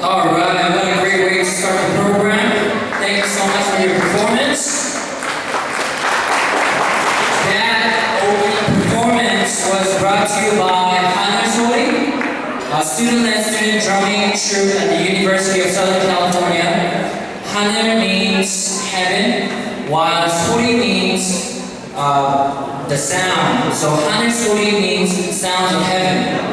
Alright, what a great way to start the program. Thank you so much for your performance. That opening performance was brought to you by Fundraiser, a student-led student drumming troupe at the University of Southern California. Haner means heaven, while Sori means the sound. So Haner Sori means sound of heaven.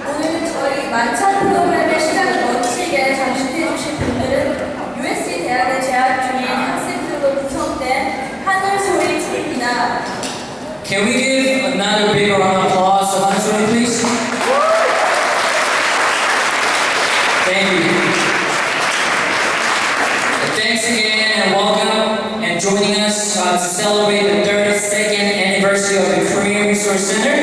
오늘 저희 만찬 프로그램의 시작을 멋지게 장식해주신 분들은 USC 대학에 재학 중인 학생들로 구성된 하늘 소리 팀입니다. Can we give another big round of applause to Haner Sori, please? Thank you. Thanks again and welcome and joining us to celebrate the 32nd anniversary of the Korean Resource Center.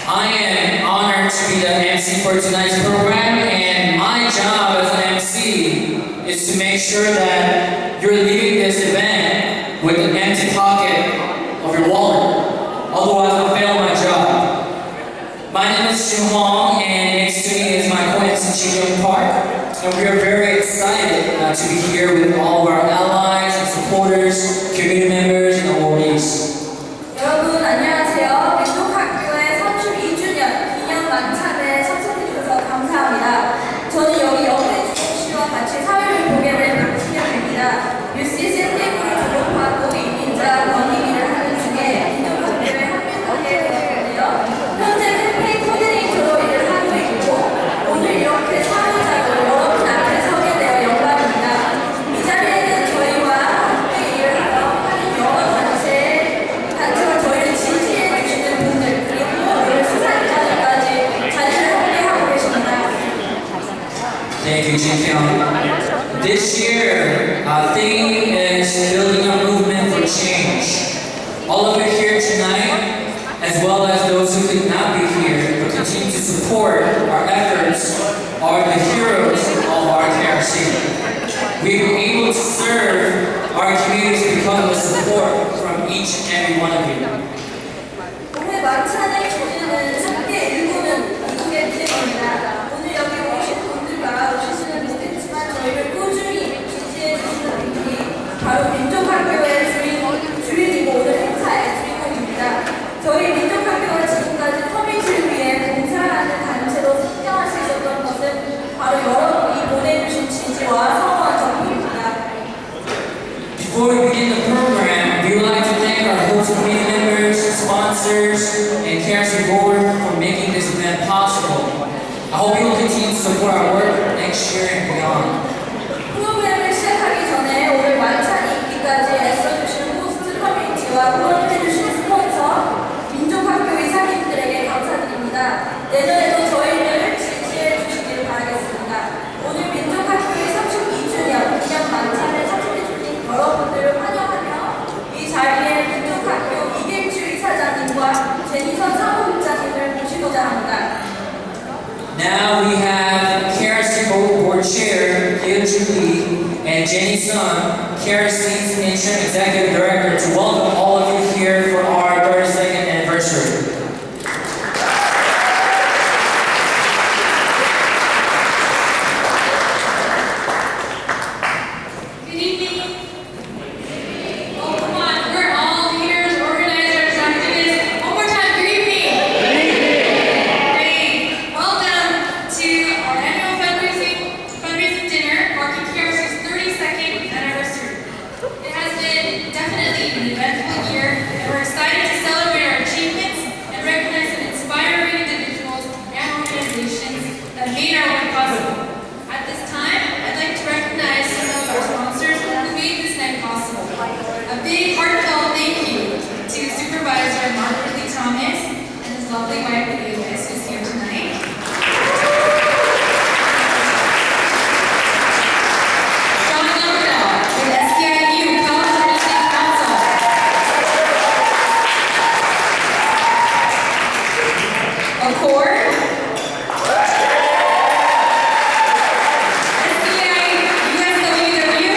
I am honored to be the MC for tonight's program, and my job as an MC is to make sure that you're leaving this event with an empty pocket of your wallet. Otherwise, I'll fail my job. My name is Jim Hong, and next to me is my co-MC Ji Park, and we are very excited to be here with all of our allies and supporters, community members, and awardees. 여러분 안녕하세요. 민속학교의 32주년 기념 만찬에 참석해주셔서 감사합니다. 저는 여기 옆에 주홍 씨와 같이 사회를 보게 된 박진영입니다. UC 샌디에고를 졸업하고 이민자 권익위를 하는 중에 민속학교에 합류하게 되었는데요. 현재 캠페인 코디네이터로 일을 하고 있고 오늘 이렇게 사회자로 여러분 앞에 서게 되어 영광입니다. 이 자리에는 저희와 함께 일을 하러 하는 여러 단체와 저희를 지지해 주시는 분들 그리고 오늘 수상자들까지 자리를 함께 하고 계십니다. Thank you, Jin Kyung. This year, our theme is building a movement for change. All of you here tonight, as well as those who could not be here, but continue to support support our efforts are the heroes of our KRC. We've been able to serve our communities because of the support from each and every one of you. 오늘 만찬의 주제는 함께 일구는 미국의 미래입니다. 오늘 여기 오신 분들과 오시지는 못했지만 저희를 꾸준히 지지해 주시는 분들이 바로 민족학교의 주인이고 오늘 행사의 주인공입니다. 저희 민족학교가 지금까지 커뮤니티를 위해 봉사하는 단체로 성장할 수 있었던 것은 바로 여러분이 보내주신 지지와 성원 덕분입니다. Before we begin the program, we would like to thank our host community members, sponsors, and KRC board for making this event possible. I hope you will continue to support our work next year and beyond. 프로그램을 시작하기 전에 오늘 만찬이 있기까지 애써주시는 호스트 커뮤니티와 후원해주시는 스폰서, 민족학교 이사님들에게 감사드립니다. 내년에도 저희를 지지해주시길 바라겠습니다. 오늘 민족학교의 32주년 기념 만찬을 참석해주신 여러분들을 환영하며 이 자리에 민족학교 이길주 이사장님과 제니선 사무국장님을 모시고자 합니다. Now we have KRC Board Chair Gil-Ju Lee and Jenny Sun, KRC's Interim Executive Director, to welcome all of you here for our 32nd anniversary. Good evening. Oh, come on. We're all leaders, organizers, activists. One more time. Good evening. Great. Welcome to our annual fundraising dinner marking KRC's 32nd anniversary. It has been definitely an eventful year, and we're excited to celebrate our achievements and recognize some inspiring individuals and organizations that made our work possible. At this time, I'd like to recognize some of our sponsors who made this night possible. A big heartfelt thank you to Supervisor Mark Ridley Thomas and his lovely wife Elise, who's here tonight. John Lundell with SCIU California State Council. Accord. SCI USWW.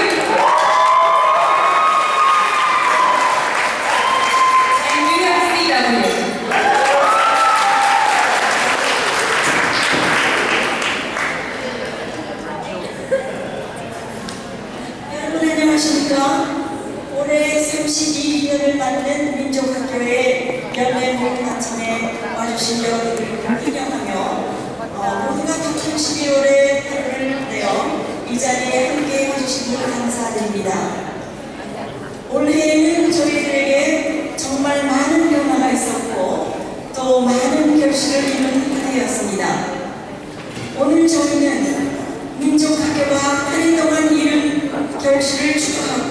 And UFCW. 여러분 안녕하십니까? 올해 32주년을 맞는 민족학교의 연례 모임 만찬에 와주신 여러분을 환영하며 모두가 같은 12월의 하루를 내어 이 자리에 함께 해주신 분 감사드립니다. 올해에는 저희들에게 정말 많은 변화가 있었고 또 많은 결실을 이룬 한 해였습니다. 오늘 저희는 민족학교가 8년 동안 이룬 결실을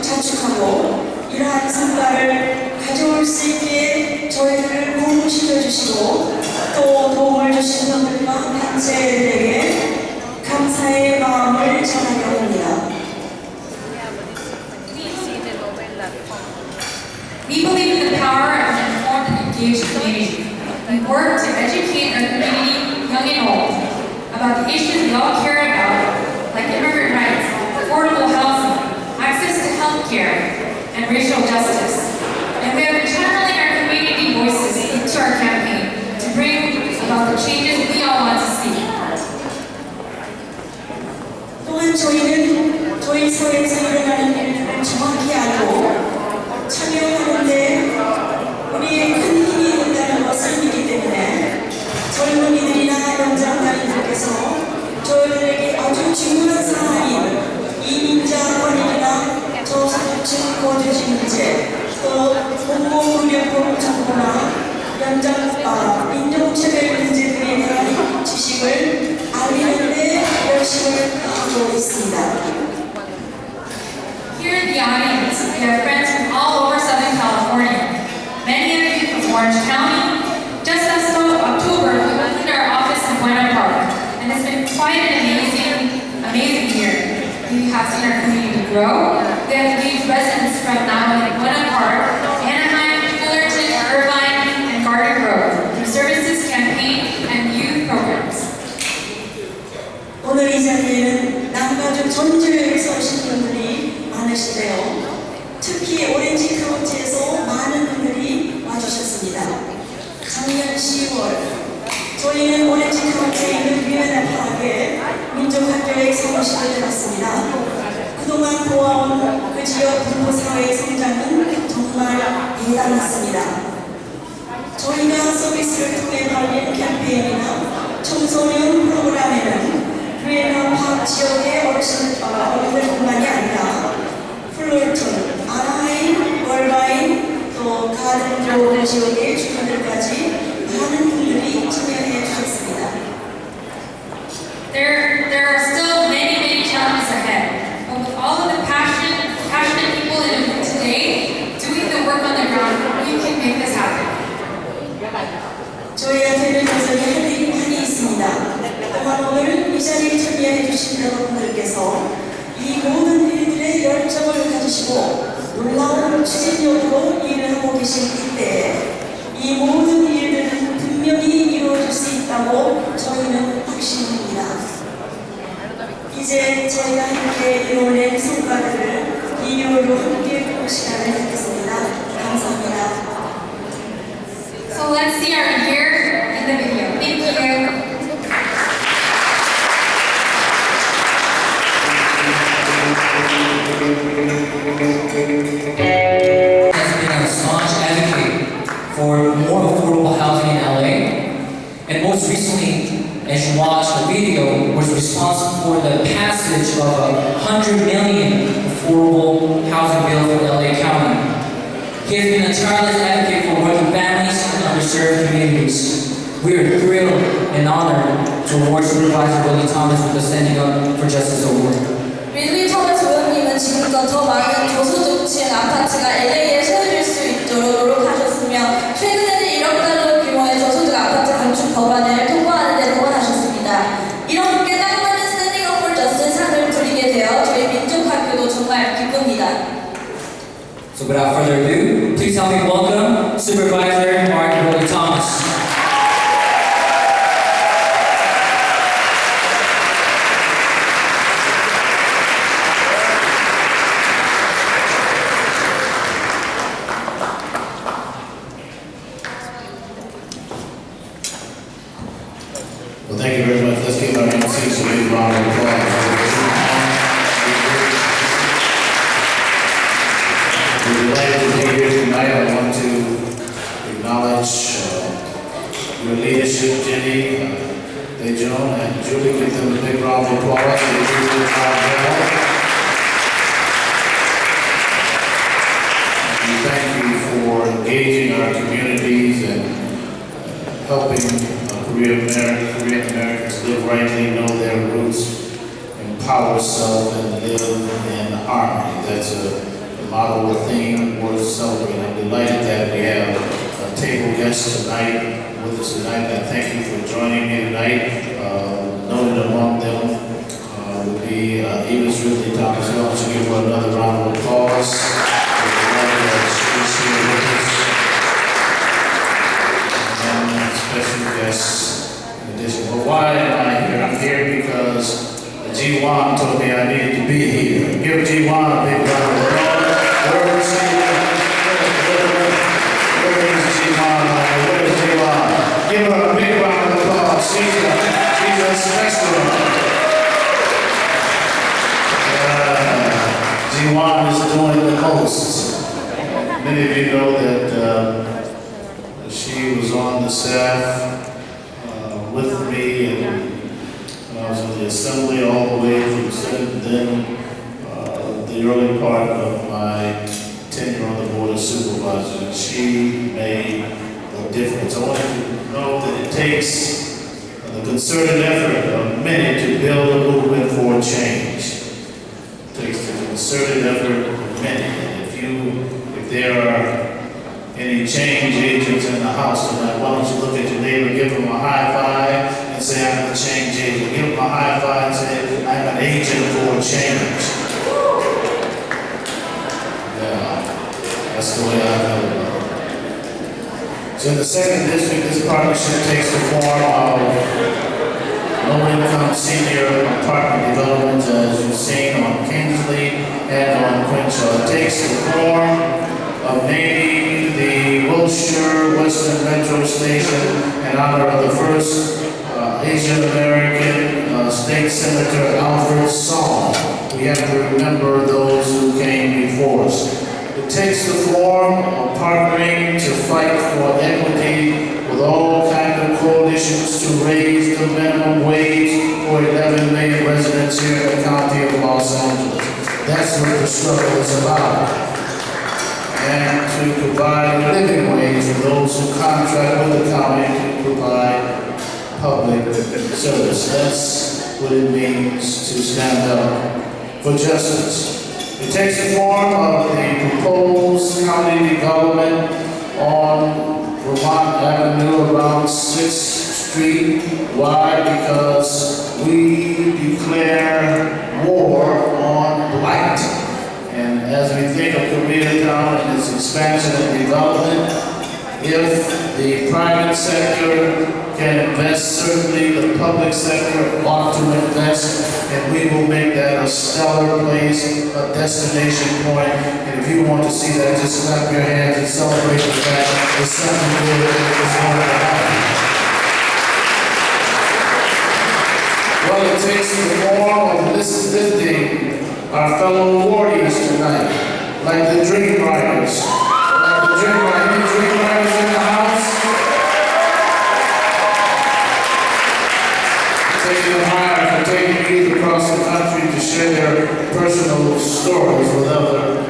자축하고 이러한 성과를 가져올 수 있게 저희들을 도움시켜 주시고 또 도움을 주신 분들과 단체들에게 감사의 마음을 전하려 합니다. We believe in the power of an informed and engaged community. We work to educate our community, young and old, about the issues we all care about, like immigrant rights, affordable housing, access to health care, and racial justice. And we have been channeling our community voices into our campaign to bring about the changes we all want to see. 또한 저희는 저희 사회에서 일어나는 일들을 정확히 알고 참여하는데 우리의 큰 힘이 된다는 것을 믿기 때문에 젊은이들이나 연장자님들께서 저희들에게 아주 중요한 사항인 이민자 권익이나 저소득층 거주지 문제 또 공공의료법 정보나 인종차별 문제들에 대한 지식을 알리는 데 열심을 하고 있습니다. Here in the audience, we have friends from all over Southern California. Many of you from Orange County. Just last October, we opened our office in Buena Park, and it's been quite an amazing year. We have seen our community grow. We have engaged residents from not only Buena Park, Anaheim, Fullerton, Irvine, and Garden Grove through services, campaign, and youth programs. 전주에서 오신 분들이 많으신데요. 특히 오렌지 카운티에서 많은 분들이 와주셨습니다. 작년 10월 저희는 오렌지 카운티에 있는 유엔의 파악에 민족학교의 사무실을 들었습니다. 그동안 보아온 그 지역 분포사회의 성장은 정말 대단했습니다. 저희가 서비스를 통해 벌린 캠페인이나 청소년 프로그램에는 유엔의 파악 지역의 어르신들뿐만이 아니라 플로르톤, 아나하임, 월바인, 또 가든로 지역의 주민들까지 많은 분들이 참여해 주셨습니다. There are still many challenges ahead, but with all of the passionate people in the room today doing the work on the ground, we can make this happen. 저희한테는 여전히 할 일이 많이 있습니다. 또한 오늘 이 자리에 참여해 주신 여러분들께서 이 모든 일들의 열정을 가지시고 놀라운 추진력으로 일을 하고 계신 이때에 이 모든 일들은 분명히 이루어질 수 있다고 저희는 확신합니다. 이제 저희가 함께 이뤄낸 성과들을 비디오로 함께 보는 시간을 갖겠습니다. 감사합니다. So let's see our year in the video. Thank you. Has been a staunch advocate for more affordable housing in LA, and most recently, as you watched the video, was responsible for the passage of a $100 million affordable housing bill for LA County. He has been a tireless advocate for working families and underserved communities. We are thrilled and honored to award Supervisor Willie Thomas with the Standing Up for Justice Award. 윌리 토마스 의원님은 지금껏 더 많은 저소득층 아파트가 LA에 세워질 수 있도록 노력하셨으며 최근에는 1억 달러 규모의 저소득 아파트 건축 법안을 통과하는 데 동원하셨습니다. 이런 분께 딱 맞는 스탠딩 업 폴 저스티스 상을 드리게 되어 저희 민족학교도 정말 기쁩니다. So without further ado, please help me welcome Supervisor Mark Willie Thomas. Well, thank you very much. Let's give our MCs a big round of applause. We're delighted to be here tonight. I want to acknowledge your leadership, Jenny, Dejon, and Julie. Give them a big round of applause. They do a good job well. We thank you for engaging our communities and helping Korean Americans live rightly, know their roots, empower self, and live in harmony. That's a motto, a theme worth celebrating. I'm delighted that we have a table guest tonight with us tonight. I thank you for joining me tonight. Noted among them would be Eva's Ridley Thomas. I want to give her another round of applause. We're delighted that she's here with us. And special guests. Well, why am I here? I'm here because G1 told me I needed to be here. Give G1 a big round of applause. Where is G1? Where is G1? Give her a big round of applause. She's a special one. G1 is doing the most. Many of you know that she was on the staff with me, and I was in the assembly all the way through Senate, then the early part of my tenure on the Board of Supervisors. She made a difference. I want you to know that it takes the concerted effort of many to build a movement for change. It takes the concerted effort of many. And if there are any change agents in the house tonight, why don't you look at your neighbor, give them a high five, and say, I'm a change agent. Give them a high five and say, I'm an agent for change. Yeah, that's the way I feel about it. So in the second district, this partnership takes the form of low-income senior apartment development, as you've seen on Kingsley and on Crenshaw. It takes the form of naming the Wilshire Western Metro Station in honor of the first Asian American State Senator Alfred Song. We have to remember those who came before us. It takes the form of partnering to fight for equity with all kinds of coalitions to raise the minimum wage for 11 million residents here in the county of Los Angeles. That's what the struggle is about. And to provide a living wage for those who contract with the county to provide public service. That's what it means to stand up for justice. It takes the form of the proposed county development on Vermont Avenue around 6th Street. Why? Because we declare war on blight. And as we think of Koreatown and its expansion and development, if the private sector can invest, certainly the public sector ought to invest, and we will make that a stellar place, a destination point. And if you want to see that, just clap your hands and celebrate the fact that something good is going to happen. Well, it takes the form of lifting our fellow awardees tonight, like the Dream Riders. Like the Dream Riders. Any Dream Riders in the house? Taking them higher for taking youth across the country to share their personal stories with other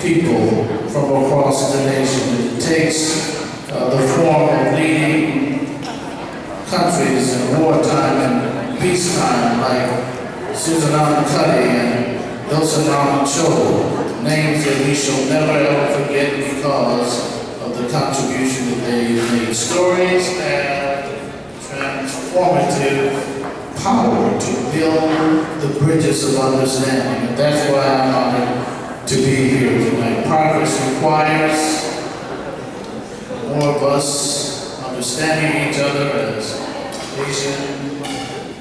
people from across the nation. It takes the form of leading countries in wartime and peacetime, like Susan Allen Cuddy and Wilson Allen Cho, names that we shall never ever forget because of the contribution that they made. Stories have transformative power to build the bridges of understanding, and that's why I'm honored to be here tonight. Progress requires more of us understanding each other as Asian,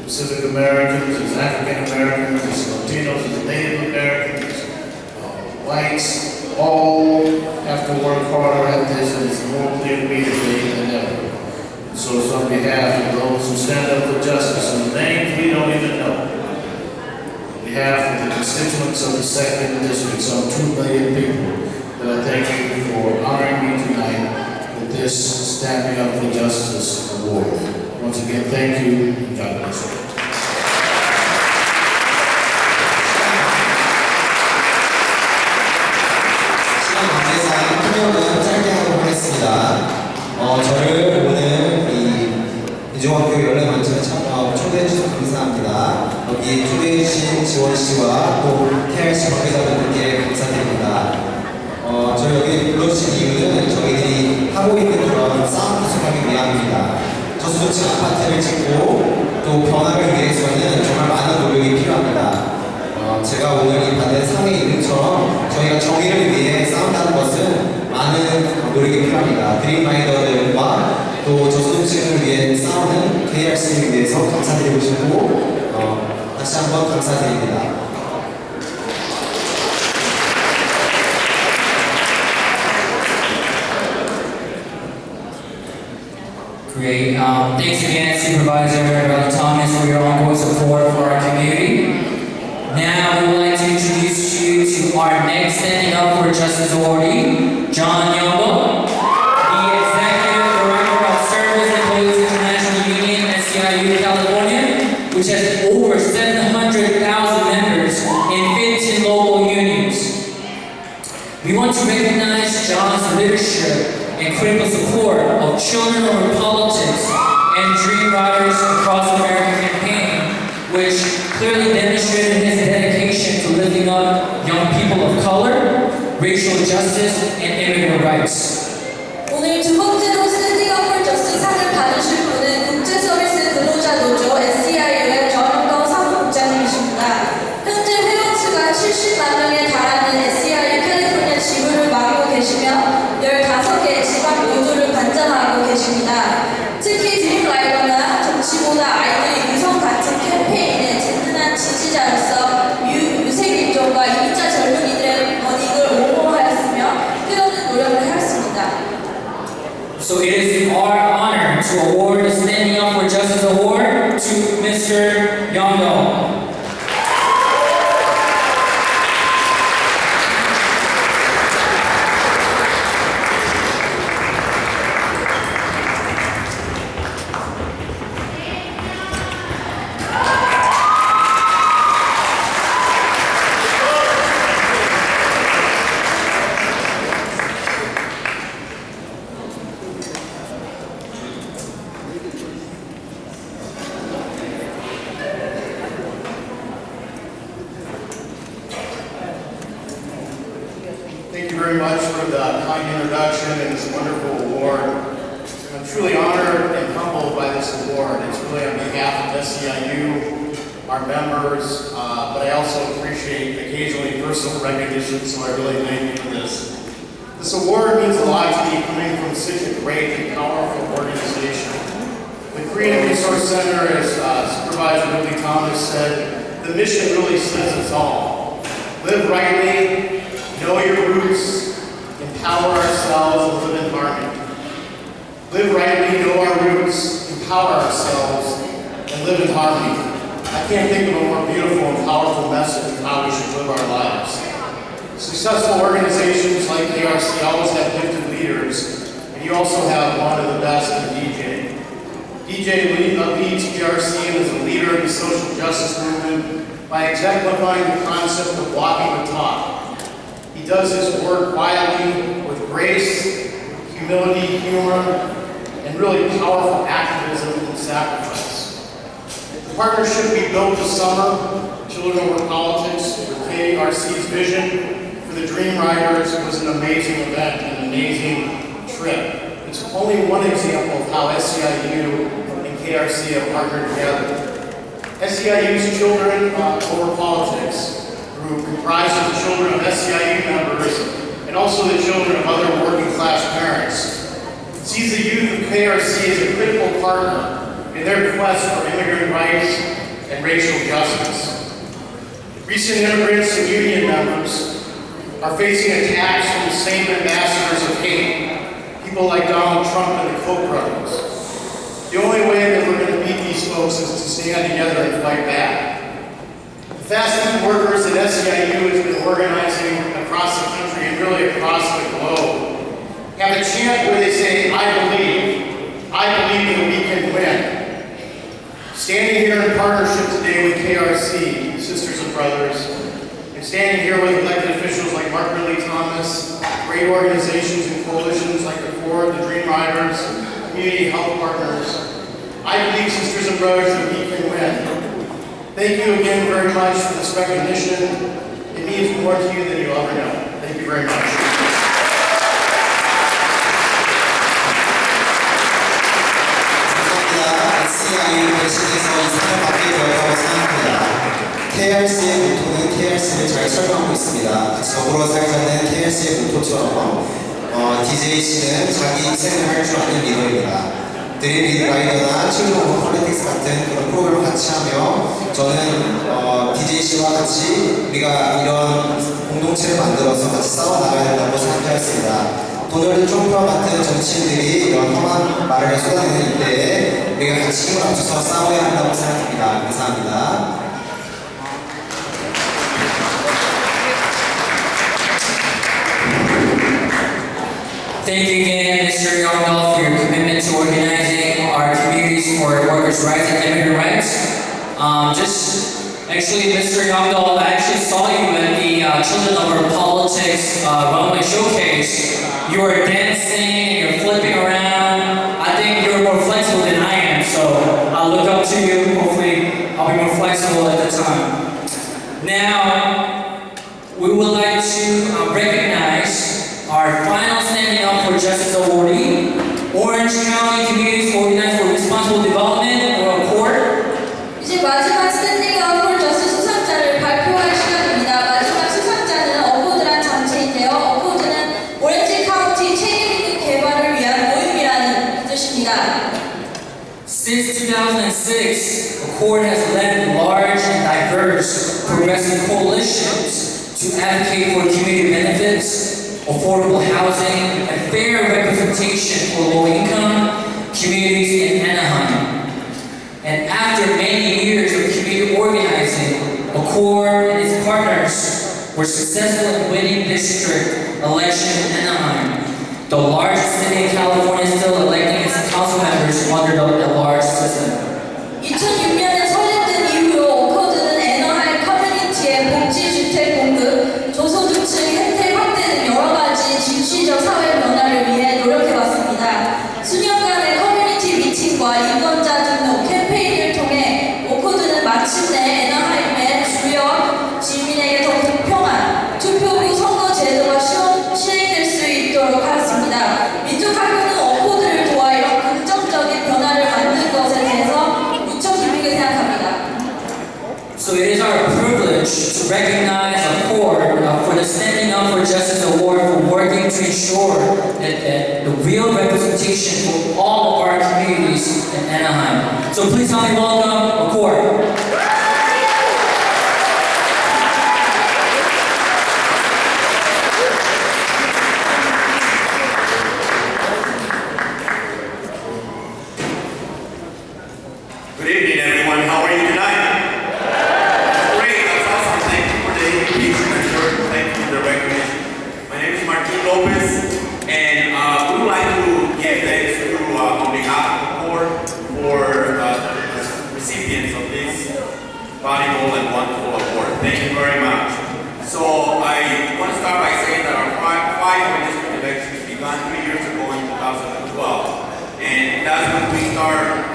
Pacific Americans, as African Americans, as Latinos, as Native Americans, whites, all have to work harder at this, and it's more clear to me today than ever. So it's on behalf of those who stand up for justice, and the names we don't even know. On behalf of the constituents of the 2nd District, some 2 million people, that I thank you for honoring me tonight with this Standing Up for Justice Award. Once again, thank you, and God bless you. 시간 관계상 통역은 짧게 하도록 하겠습니다. 저를 오늘 이 민중학교 연례만찬에 초대해주셔서 감사합니다. 여기 초대해주신 지원씨와 또 KRC 관계자분들께 감사드립니다. 저희 여기 불러주신 이유는 저희들이 하고 있는 그런 싸움 계속하기 위함입니다. 저소득층 아파트를 짓고 또 변화를 위해서는 정말 많은 노력이 필요합니다. 제가 오늘 이 받은 상의 이름처럼 저희가 정의를 위해 싸운다는 것은 많은 노력이 필요합니다. 드림라이더들과 또 저소득층을 위해 싸우는 KRC를 위해서 감사드리고 싶고 다시 한번 감사드립니다. Great. Thanks again, Supervisor Brother Thomas, for your ongoing support for our community. Now, we would like to introduce you to our next Standing Up for Justice awardee, John Yongo, the Executive Director of Service Employees International Union, SEIU California, which has over 700,000 members in 15 local unions. We want to recognize John's leadership and critical support of Children Over Politics and Dream Riders Across America campaign, which clearly demonstrated his dedication to lifting up young people of color, racial justice, and immigrant rights. 오늘 두 번째로 스탠딩 업 폴 저스티스 상을 받으실 분은 국제서비스 근로자 노조 SEIU의 전영덕 사무국장님이십니다. 현재 회원수가 70만 명에 달하는 SEIU 캘리포니아 지부를 맡고 계시며 15개 지방 노조를 관장하고 계십니다. 특히 드림라이더나 정치보다 아이들이 위성 Justice Award to Mr. Young-do. Thank you very much for the kind introduction and this wonderful award. I'm truly honored and humbled by this award. It's really on behalf of SEIU, our members, but I also appreciate occasionally personal recognition, so I really thank you for this. This award means a lot to me, coming from such a great and powerful organization. The Korean Resource Center, as Supervisor Willie Thomas said, the mission really says it's all. Live rightly, know your roots, empower ourselves, and live in harmony. Live rightly, know our roots, empower ourselves, and live in harmony. I can't think of a more beautiful and powerful message of how we should live our lives. Successful organizations like KRC always have gifted leaders, and you also have one of the best in DJ. DJ leads KRC as a leader in the social justice movement by exemplifying the concept of walking the talk. He does his work quietly, with grace, humility, humor, and really powerful activism and sacrifice. The partnership we built this summer, Children Over Politics, with KRC's vision for the Dream Riders, was an amazing event and an amazing trip. It's only one example of how SEIU and KRC have partnered together. SEIU's Children Over Politics group comprises the children of SEIU members and also the children of other working class parents. It sees the youth of KRC as a critical partner in their quest for immigrant rights and racial justice. Recent immigrants and union members are facing attacks from the same ambassadors of hate, people like Donald Trump and the Koch brothers. The only way that we're going to beat these folks is to stand together and fight back. The fast food workers that SEIU has been organizing across the country and really across the globe have a chant where they say, I believe that we can win. Standing here in partnership today with KRC, Sisters and Brothers, and standing here with elected officials like Mark Ridley Thomas, great organizations and coalitions like the Ford, the Dream Riders, community health partners, I believe, Sisters and Brothers, that we can win. Thank you again very much for this recognition. It means more to you than you'll ever know. Thank you very much. 감사합니다. SEIU 대신해서 이 상을 받게 되었다고 생각합니다. KRC의 모토는 KRC를 잘 설명하고 있습니다. 같이 더불어 살자는 KRC의 모토처럼 DJ씨는 자기 인생을 할 줄 아는 리더입니다. 드림 라이더나 칠드런 오브 폴리틱스 같은 그런 프로그램을 같이 하며 저는 DJ씨와 같이 우리가 이런 공동체를 만들어서 같이 싸워나가야 된다고 생각하였습니다. 도널드 트럼프와 같은 정치인들이 이런 험한 말을 쏟아내는 이때에 우리가 같이 힘을 합쳐서 싸워야 한다고 생각합니다. 감사합니다. Thank you again, Mr. Young-do, for your commitment to organizing our communities for workers' rights and immigrant rights. Actually, Mr. Young-do, I actually saw you at the Children Over Politics runway showcase. You were dancing, you're flipping around. I think you're more flexible than I am, so I'll look up to you. Hopefully, I'll be more flexible at the time. Now, we would like to recognize our final standing up for justice awardee, Orange County Communities Organized for Responsible Development, or CORE. 이제 마지막 스탠딩 업 폴 저스티스 수상자를 발표할 시간입니다. 마지막 수상자는 어코드란 단체인데요. 어코드는 오렌지 카운티 책임 있는 개발을 위한 모임이라는 뜻입니다. Since 2006, CORE has led large and diverse progressive coalitions to advocate for community benefits, affordable housing, and fair representation for low-income communities in Anaheim. McCord and his partners were successful in winning district election in Anaheim, the largest city in California, still electing its council members under the large system. 2006년에 설립된 이후로 오커드는 애너하임 커뮤니티의 복지주택 공급, 저소득층 혜택 확대 등 여러 가지 진취적 사회 변화를 위해 노력해왔습니다. 수년간의 커뮤니티 미팅과 유권자 등록 캠페인을 통해 오커드는 마침내 애너하임의 주요 주민에게 더 공평한 투표부 선거 제도가 시행될 수 있도록 하였습니다. 민족학교는 오커드를 도와 이런 긍정적인 변화를 만든 것에 대해서 무척 기쁘게 생각합니다. So it is our privilege to recognize Accord for the Standing Up for Justice Award for working to ensure that the real representation for all of our communities in Anaheim. So please help me welcome Accord. Good evening, everyone. How are you tonight? Great. That's awesome. Thank you for the invitation and thank you for the recognition. My name is Martin Lopez, and we would like to give thanks to, on behalf of the board, for the recipients of this valuable and wonderful award. Thank you very much. So I want to start by saying that our five district elections began 3 years ago in 2012, and that's when we start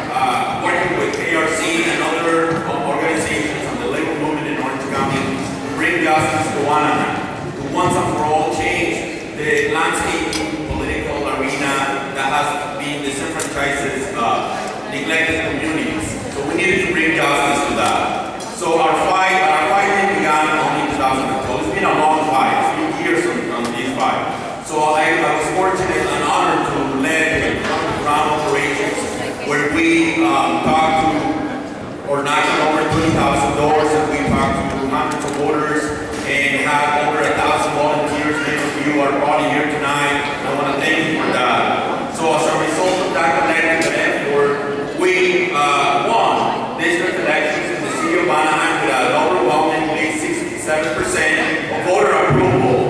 working with KRC and other organizations and the labor movement in Orange County to bring justice to Anaheim, to once and for all change the landscape political arena that has been disenfranchises neglected communities. So we needed to bring justice to that. So our fight began only in 2012. It's been a long fight, a few years on these fight. So I was fortunate and honored to lead ground operations where we talked to or knocked on over 20,000 doors, and we talked to hundreds of voters and had over 1,000 volunteers. Many of you are probably here tonight. I want to thank you for that. So as a result of that collective effort, we won district elections in the city of Anaheim with an overwhelmingly 67% of voter approval.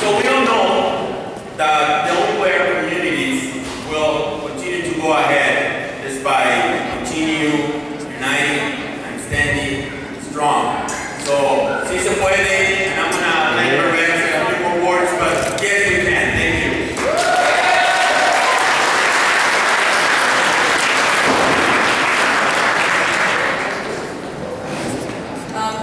So we all know that the only way our communities will continue to go ahead is by continue uniting and standing strong. So, si se puede, and I'm gonna let her rest and a few more words, but yes we can. Thank you.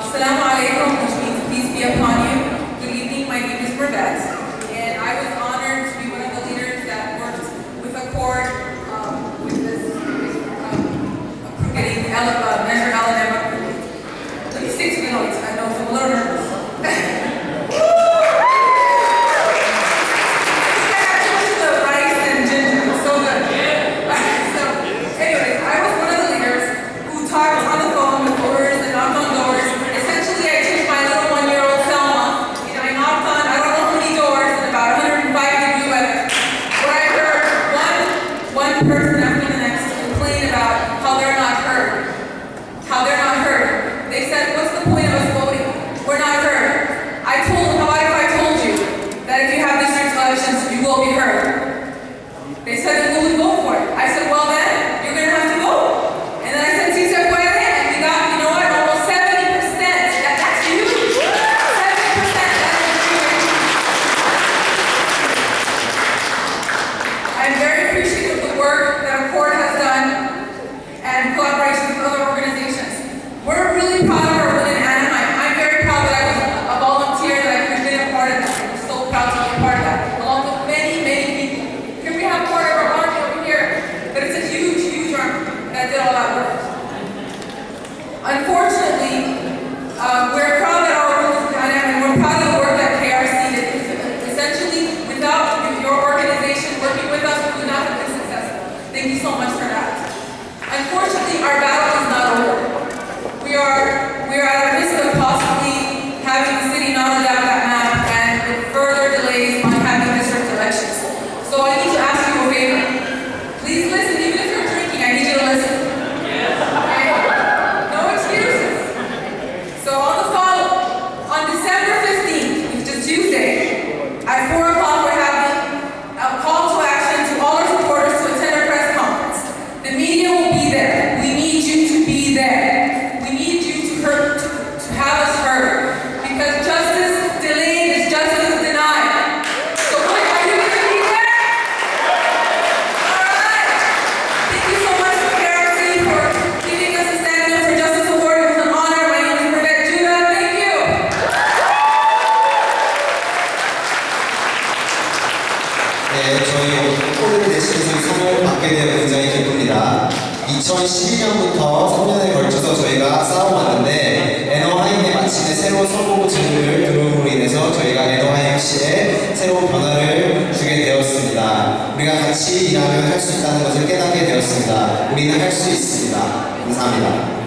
Assalamu alaikum, which means peace be upon you. Good evening, my name is Mervette, and I was honored to be one of the leaders that worked with Accord with this getting Measure Alabama. Let me stick to the notes. I know it's a little nervous. The rice and ginger, it's so good. So, anyways, I was one of the leaders who talked on the phone with voters and knocked on doors. Essentially, I took my little 1-year-old Selma and I knocked on I don't know how many doors in about 105-degree weather, where I heard one person after the next complain about how they're not heard. How they're not heard. They said, what's the point of us voting? We're not heard. I told them, how about if I told you that if you have district elections, you will be heard? They said, then we'll vote for it. I said, well then, you're going to have to vote. And then I said, si se puede, and we got, you know what, almost 70%. That's huge. 70%. That's huge. I'm very appreciative of the work that Accord has done and collaboration with other organizations. We're really proud of our win in Anaheim. I'm very proud that I was a volunteer, that I could have been a part of that. I'm so proud to be a part of that, along with many, many people. Here we have part of our army over here, but it's a huge, huge army that did all that work. Unfortunately, we're proud that our work is in Anaheim, and we're proud of the work that KRC did. Essentially, without your organization working with us, we would not have been successful. Thank you so much for that. Unfortunately, our battle is not over. We are at a risk of possibly having the city not adapt that map and with further delays on having district elections. So I need to ask you a favor. Please listen, even if you're drinking 네, 저희 코드를 내시면서 이 상을 받게 되어 굉장히 기쁩니다. 2012년부터 3년에 걸쳐서 저희가 쌓아왔는데 에너하임에 마침내 새로운 선보증을 들어옴으로 인해서 저희가 에너하임시에 새로운 변화를 주게 되었습니다. 우리가 같이 일하면 할 수 있다는 것을 깨닫게 되었습니다. 우리는 할 수 있습니다. 감사합니다.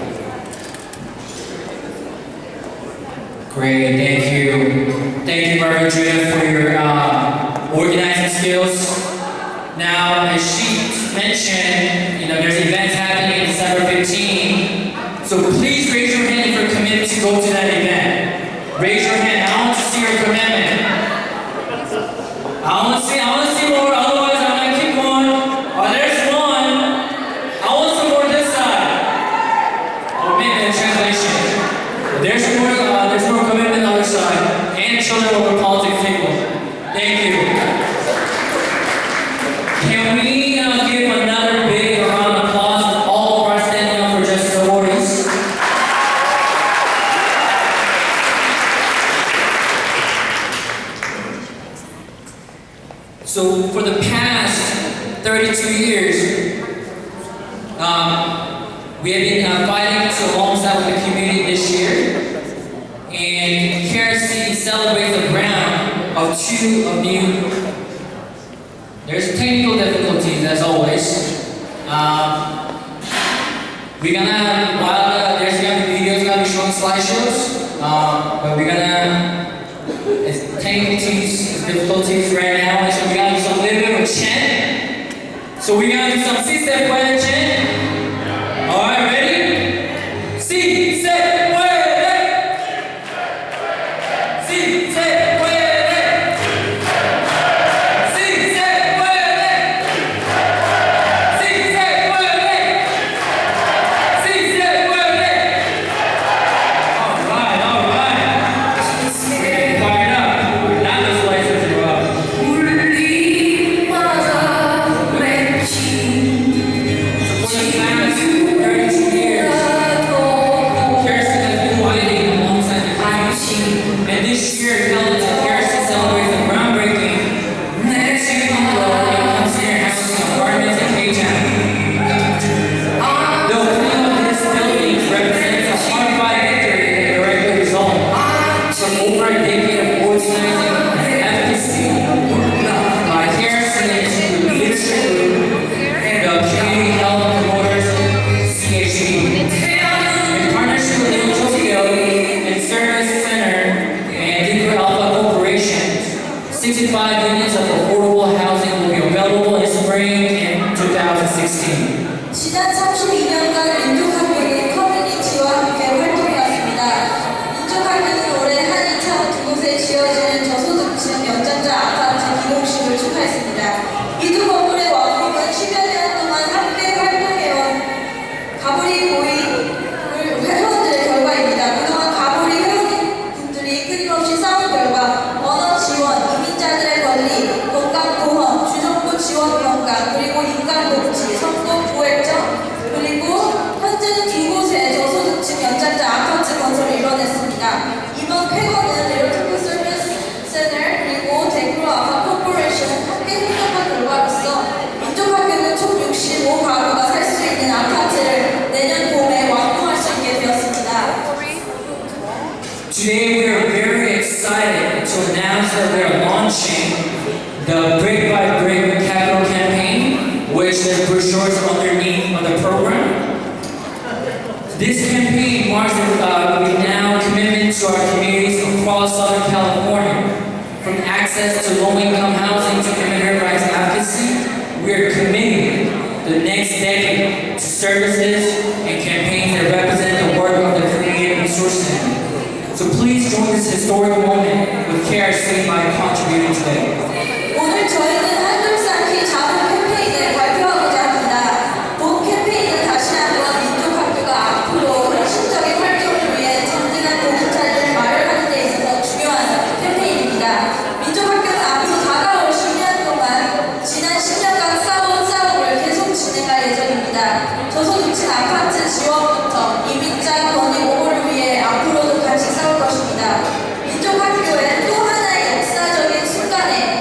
Great, thank you. Thank you, Reverend Judah, for your organizing skills. Now, as she mentioned, there's events happening December 15. So please raise your hand if you're committed to go to that event. Raise your hand. I want to see your commitment. I want to see more. Otherwise, I'm gonna keep going. Oh, there's one. I want some more this side. Oh, maybe the translation. There's more commitment on the other side. And children over politics people. Thank you. Can we give another big round of applause for all of our standing up for justice awardees? So for the past 32 years, we have been fighting alongside with the community this year, and KRC celebrates the ground of two of new. There's technical difficulties as always. There's gonna be videos gonna be showing slideshows, but it's technical difficulties right now, and so we gotta do some little bit of chant. So we're gonna do some C-step weather chant. Alright, ready? Si, se, puede. Si, se, puede. Si, se, puede. Si, se, puede. Si, se, puede. Alright. We're fired up. Now this license is up. For the past 32 years, Kirsten has been fighting alongside the community, and this year, Kirsten celebrates the groundbreaking next year income senior housing apartments in K-Town. The opening of this building represents a hard-fought victory and a direct result from over a decade of organizing advocacy by Kirsten and the leadership group and the community health promoters CHD. In partnership with the Tokyo and Service Center and Deeper Alpha Corporation, 65 units of affordable housing will be available in spring in 2016. 지난 32년간 민족학교는 커뮤니티와 함께 활동해왔습니다. 민족학교는 올해 한인타운 두 곳에 지어지는 저소득층 연장자 아파트 기공식을 축하했습니다. 이 두 건물의 완공은 10여 년 동안 함께 활동해온 가브리 모임 회원들의 결과입니다. 그동안 가브리 회원분들이 끊임없이 싸운 결과 언어 지원, 이민자들의 권리, 건강보험, 주정부 지원 평가, 그리고 인간복지, 성동구획정, 그리고 현재는 두 곳의 저소득층 연장자 아파트 건설을 이뤄냈습니다. 이번 폐거는 리얼토크 서비스 센터 그리고 데크로 아파 코퍼레이션 함께 협력한 결과로서 민족학교는 총 65가구가 살 수 있는 아파트를 내년 봄에 완공할 수 있게 되었습니다. Today we are very excited to announce that we are launching the Brick by Brick Capital Campaign, which the brochures are underneath of the program. This campaign marks a renowned commitment to our communities across Southern California. From access to low-income housing to immigrant rights advocacy, we are committing the next decade to services and campaigns that represent the work of the Korean Resource Center. So please join this historic moment with KRC by contributing today. 오늘 저희는 한글스 않게 자본 캠페인을 발표하고자 합니다. 본 캠페인은 다시 한번 민족학교가 앞으로 혁신적인 활동을 위해 든든한 보금자리를 마련하는 데 있어서 중요한 캠페인입니다. 민족학교는 앞으로 다가올 10년 동안 지난 10년간 싸운 싸움을 계속 진행할 예정입니다. 저소득층 아파트 지원부터 이민자 권익 보호를 위해 앞으로도 같이 싸울 것입니다. 민족학교의 또 하나의 역사적인 순간에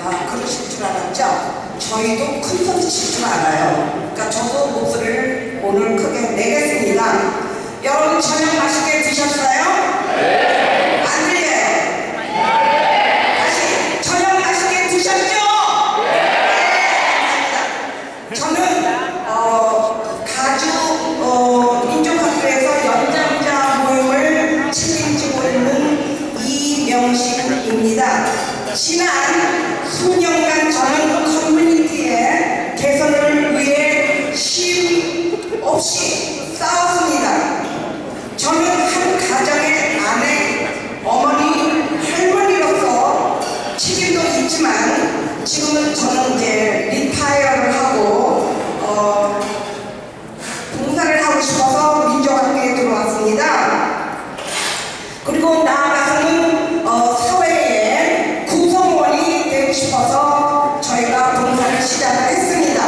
그러실 줄 알았죠? 저희도 큰 소리 칠 줄 알아요. 그러니까 저도 목소리를 오늘 크게 내겠습니다. 여러분 저녁 맛있게 드셨어요? 네. 안 들려요? 다시 저녁 맛있게 드셨죠? 네. 저는 가주 민족학교에서 연장자 모임을 책임지고 있는 이명식입니다. 지난 수년간 저는 커뮤니티의 개선을 위해 쉼 없이 싸웠습니다. 저는 한 가정의 아내, 어머니, 할머니로서 책임도 있지만 지금은 저는 이제 리타이어를 하고 봉사를 하고 싶어서 민족학교에 들어왔습니다. 그리고 나아가서는 사회의 구성원이 되고 싶어서 저희가 봉사를 시작을 했습니다.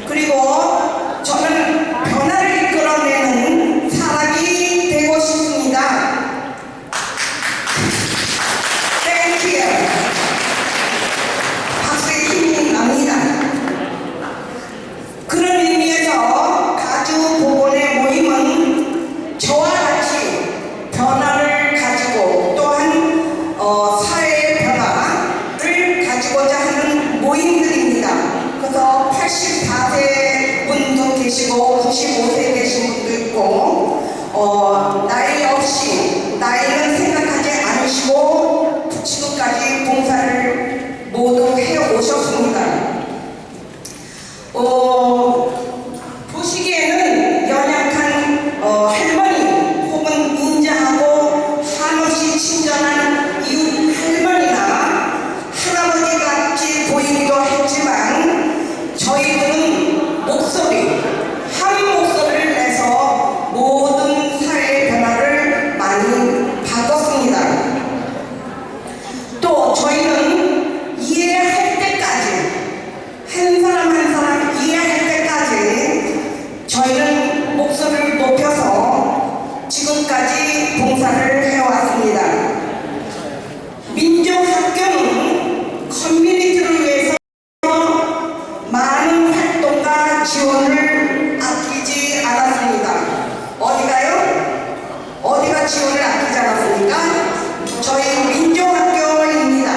그리고 저는 변화를 이끌어내는 사람이 되고 싶습니다. Thank you. 박수에 힘이 납니다. 그런 의미에서 가주 보건의 모임은 저와 같이 변화를 가지고 또한 사회의 변화를 가지고자 하는 모임들입니다. 그래서 84세 분도 계시고 95세 계신 분도 있고 나이 없이 나이는 생각하지 않으시고 지금까지 봉사를 모두 해오셨습니다. 보시기에는 연약한 할머니 혹은 인자하고 한없이 친절한 이웃 할머니나 할아버지 같이 보이기도 했지만 저희들은 한 목소리를 내서 모든 사회의 변화를 많이 바꿨습니다. 또 저희는 이해할 때까지 한 사람 한 사람 이해할 때까지 저희는 목소리를 높여서 지금까지 봉사를 해왔습니다. 민족학교는 커뮤니티를 위해서 많은 활동과 지원을 아끼지 않았습니다. 어디가요? 어디가 지원을 아끼지 않았습니까? 저희 민족학교입니다.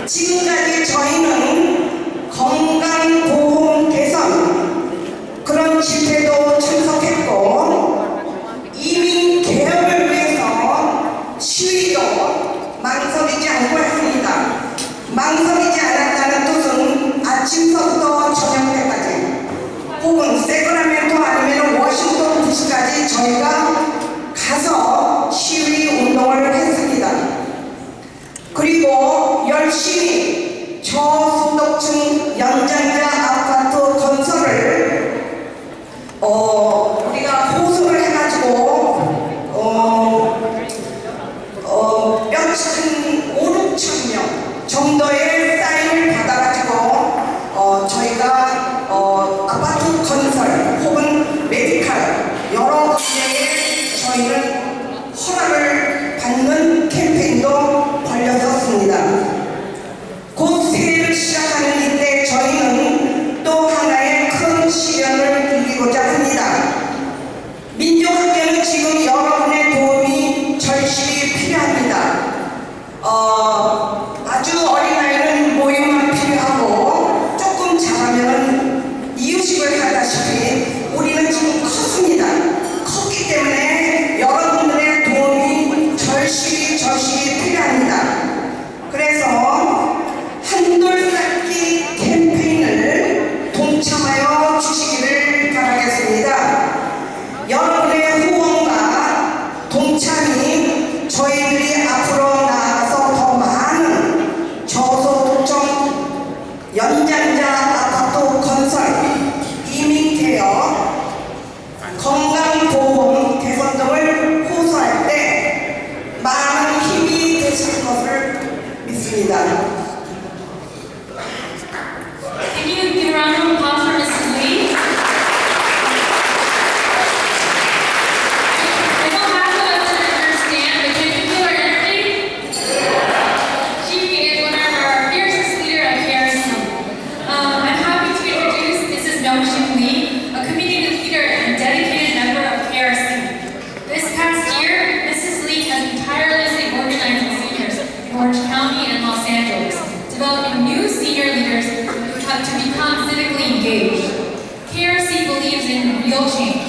지금까지 저희는 건강보험 개선 그런 집회도 참석했고 이민 개혁을 위해서 시위도 망설이지 않고 했습니다. 망설이지 않았다는 뜻은 아침서부터 저녁 때까지 혹은 세크라멘토 아니면 워싱턴 DC까지 저희가 가서 시위 운동을 했습니다. 그리고 열심히 저소득층 연장자 아파트 건설을 우리가 호소를 해가지고 한 5, 6천 명 정도의 사인을 받아가지고 저희가 아파트 건설 혹은 메디칼 여러 분야에 저희는 허락을 받는 캠페인도 벌였었습니다. 곧 새해를 시작하는 이때 저희는 또 하나의 큰 시련을 이기고자 합니다. 민족학교는 지금 여러분의 도움이 절실히 필요합니다. 아주 어린아이는 모임만 필요하고 조금 자라면 이유식을 하다시피 우리는 지금 컸습니다. 컸기 때문에 여러분들의 도움이 절실히 필요합니다. 그래서 한돌 쌓기 캠페인을 동참하여 주시기를 바라겠습니다. 여러분의 후원과 동참이 저희들이 앞으로 나아가서 더 많은 저소득층 연장자 아파트 건설, 이민 개혁, 건강보험 개선 등을 호소할 때 많은 힘이 되실 것을 믿습니다. Can you give a round of applause for Mrs. Lee? I don't have to understand, but can you give her actively engaged. KRC believes in real change.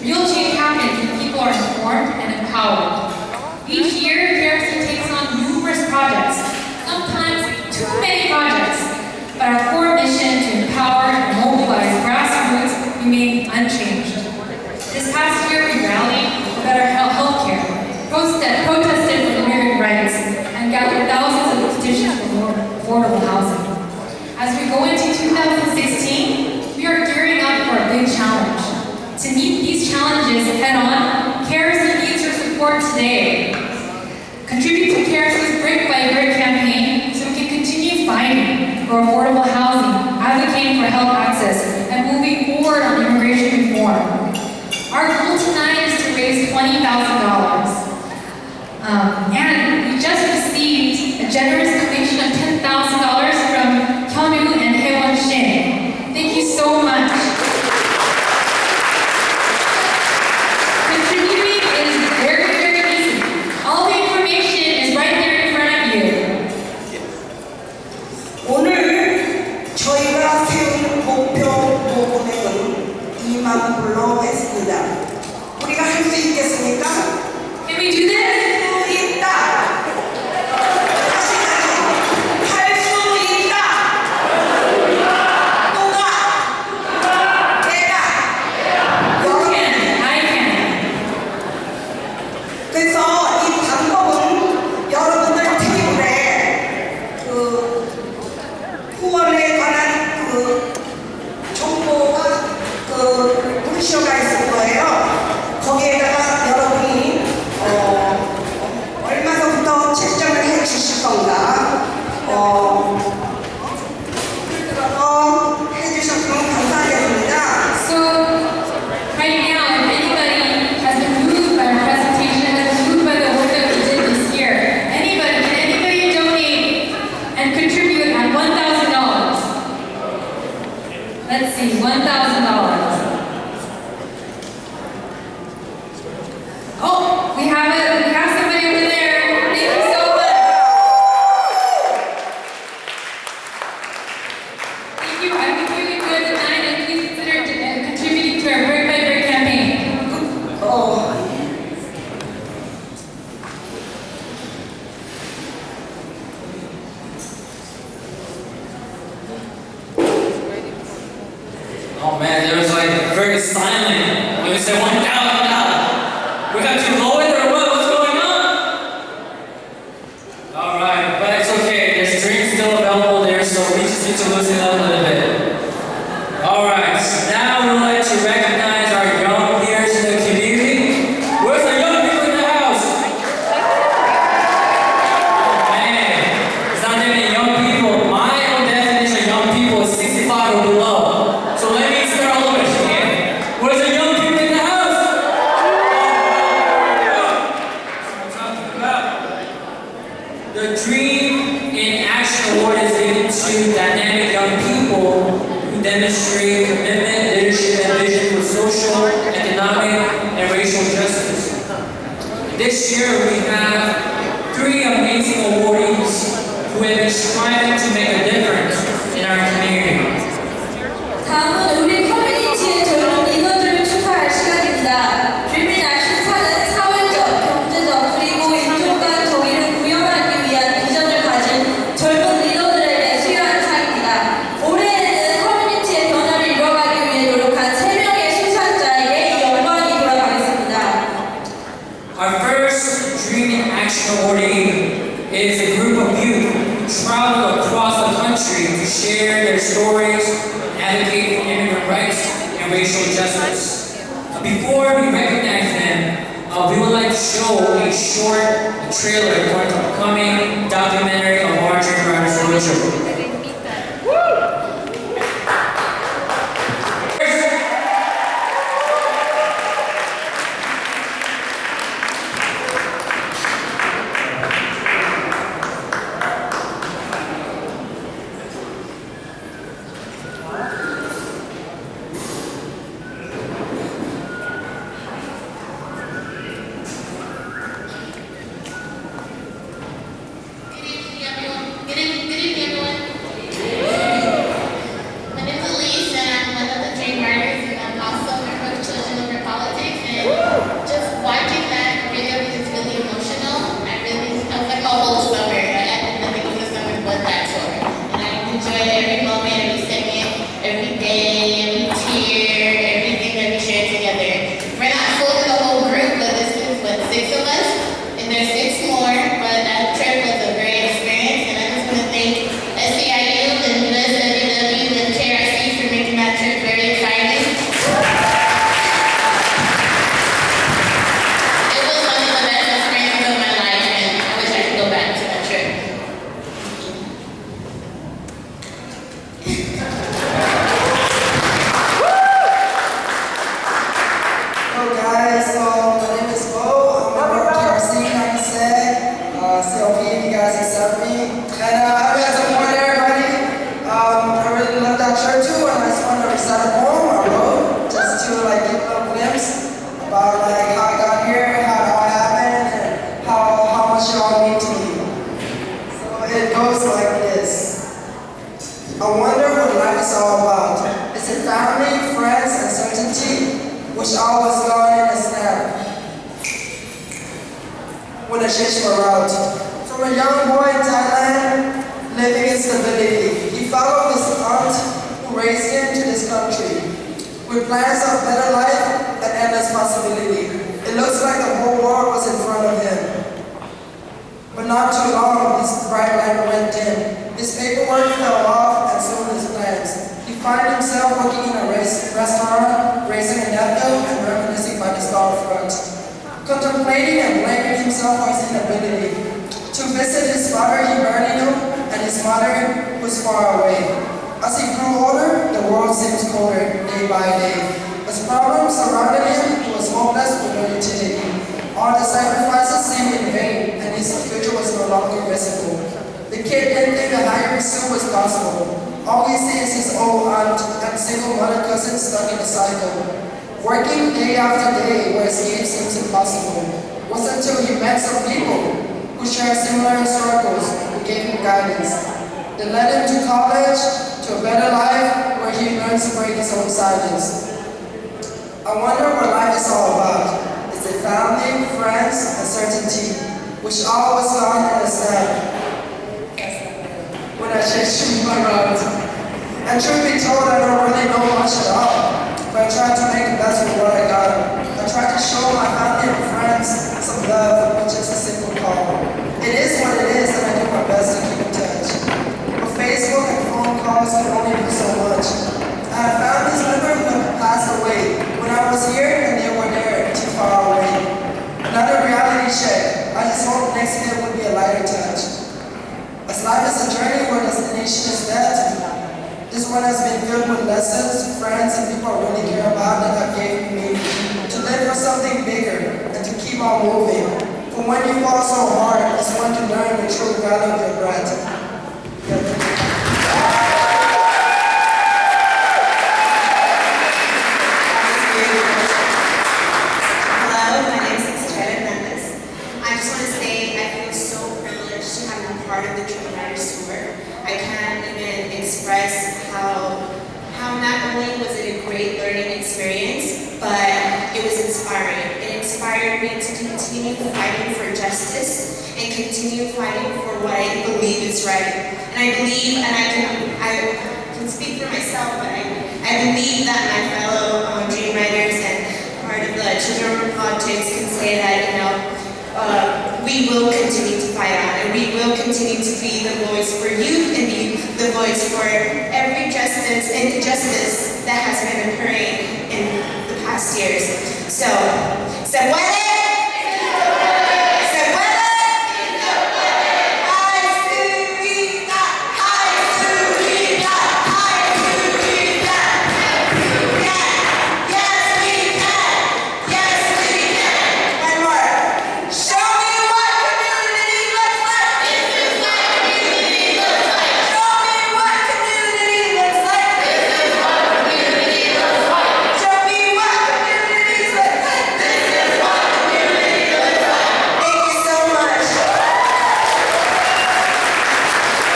Real change happens when people are informed and empowered. Each year, KRC takes on numerous projects, sometimes too many projects, but our core mission to empower and mobilize grassroots remains unchanged. This past year, we rallied for better health care, protested for immigrant rights, and gathered thousands of petitions for more affordable housing. As we go into 2016, we are gearing up for a big challenge. To meet these challenges head-on, KRC needs your support today. Contribute to KRC's Brick by Brick campaign so we can continue fighting for affordable housing, advocating for health access, and moving forward on immigration reform. Our goal tonight is to raise $20,000. And we just received a generous donation of $10,000 from Hyunwoo and Haewon Shin. Thank you so much. Contributing is very, very easy. All the information is right there in front of you. 오늘 저희가 세운 목표 모금액은 2만 불로 했습니다. 우리가 할 수 있겠습니까? Can we do this? 할 수 있다. 할 수 있다. 누가? 내가. You can. I can. 그래서 이 방법은 여러분들 테이블에 그 후원에 관한 그 정보가 그 문서가 있을 거예요. 거기에다가 여러분이 얼마서부터 책정을 해 주실 건가 들어서 해 주셨으면 감사하겠습니다. So, right now, if anybody has been moved by our presentation, has been moved by the work that we did this year, can anybody donate and contribute at $1,000? Let's see, $1,000. Oh, we have somebody over there. Thank you so much. Thank you. I hope you enjoyed the night and please consider contributing to our Brick by Brick campaign. Oh man, there was like very silent when we said $1,000. We have to lower it or what? What's going on? Alright, but it's okay. There's drinks still available there, so we just need to loosen it up a little bit. Alright, now we would like to recognize our young peers in the community. Where's the young people in the house? Oh man, it's not that many young people. My own definition of young people is 65 or below. So let me start all over again. Where's the young people in the house? That's what I'm talking about. The Dream in Action Award is given to dynamic young people who demonstrate commitment, leadership, and vision for social, economic, and racial justice. This year we have 3 amazing awardees who have been striving to make a difference in our community. 다음은 우리 커뮤니티의 젊은 리더들을 축하할 시간입니다. 주민 액션사는 사회적, 경제적, 그리고 인종 간 정의를 구현하기 위한 비전을 가진 젊은 리더들에게 수여한 상입니다. 올해에는 커뮤니티의 변화를 이뤄가기 위해 노력한 3명의 수상자에게 이 영광이 돌아가겠습니다. Our first Dream in Action awardee is a group of youth who travel across the country to share their stories, advocate for immigrant rights and racial justice. Before we recognize them, we would like to show a short trailer for an upcoming documentary of our Dream Riders Roadshow. Good evening, everyone. that trip was a great experience, and I just want to thank SCIU and USWW and KRC for making that trip very exciting. It was one of the best experiences of my life, and I wish I could go back to that trip. Hello guys, so my name is Bo. I'm a member of KRC, like I said. CLP, if you guys accept me. And I got some more there, everybody. I really love that shirt too, and I just wanted to recite a poem I wrote just to like give a little glimpse about like how I got here, how it all happened, and how much y'all mean to me. So it goes like this. I wonder what life is all about. Is it family, friends, and certainty? Which all was gone in a snap when I changed my route. From a young boy in Thailand, living in stability, he followed his aunt who raised him to this country, with plans of better life and endless possibility. It looks like the whole world was in front of him. But not too long, his bright light went dim. His paperwork fell off and so did his plans. He found himself working in a restaurant, raising a nephew and reminiscing by the storefront, contemplating and blaming himself for his inability to visit his father he barely knew and his mother was far away. As he grew older, the world seemed colder day by day. As problems surrounded him, he was hopeless with no utility. All the sacrifices seemed in vain, and his future was no longer visible. The kid didn't think a higher pursuit was possible. All he sees is his old aunt and single mother cousin stuck in a cycle, working day after day where escape seems impossible. It wasn't until he met some people who share similar struggles who gave him guidance. They led him to college, to a better life where he learns to break his own silence. I wonder what life is all about. Is it family, friends, and certainty, which all was gone in a snap when I changed my route. And truth be told, I don't really know much at all, but I tried to make the best of what I got. I tried to show my family and friends some love with just a simple call. It is what it is, and I do my best to keep in touch. But Facebook and phone calls can only do so much. I had family members who had passed away when I was here, and they were there, too far away. Another reality check. I just hope next year would be a lighter touch. As life is a journey where destination is death, this one has been filled with lessons, friends, and people I really care about that have gave me to live for something bigger and to keep on moving. For when you fall so hard, it's when you learn the true value of your breath. Hello, my name is Jared Mendes. I just want to say I feel so privileged to have been part of the Fundraiser tour. I can't even express how not only was it a great learning experience, but it was inspiring. It inspired me to continue fighting for justice and continue fighting for what I believe is right. And I believe, and I can speak for myself, but I believe that my fellow dream writers and part of the Children Projects can say that, we will continue to fight on, and we will continue to be the voice for youth and be the voice for every justice and injustice that has been occurring in the past years. So, se puede.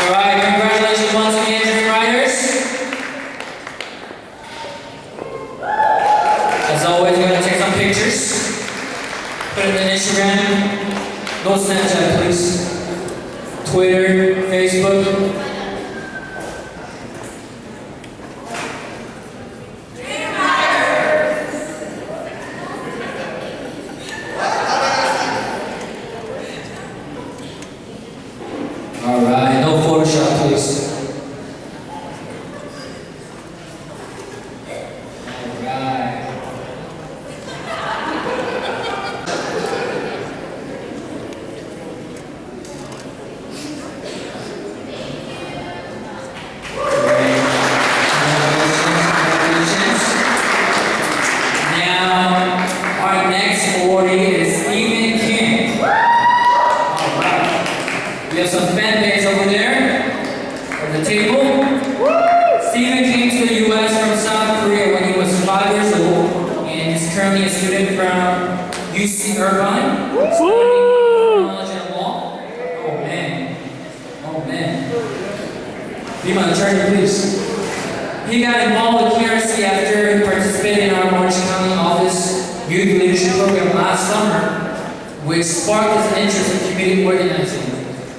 Alright, congratulations once again, Dream Riders. As always, we're gonna take some pictures, put it on Instagram, no Snapchat please, Twitter, Facebook. table. Steven came to the U.S. from South Korea when he was 5 years old and is currently a student from UC Irvine, studying knowledge and law. Oh man. Oh man. Be my attorney, please. He got involved with KRC after he participated in our Orange County Office Youth Leadership Program last summer, which sparked his interest in community organizing.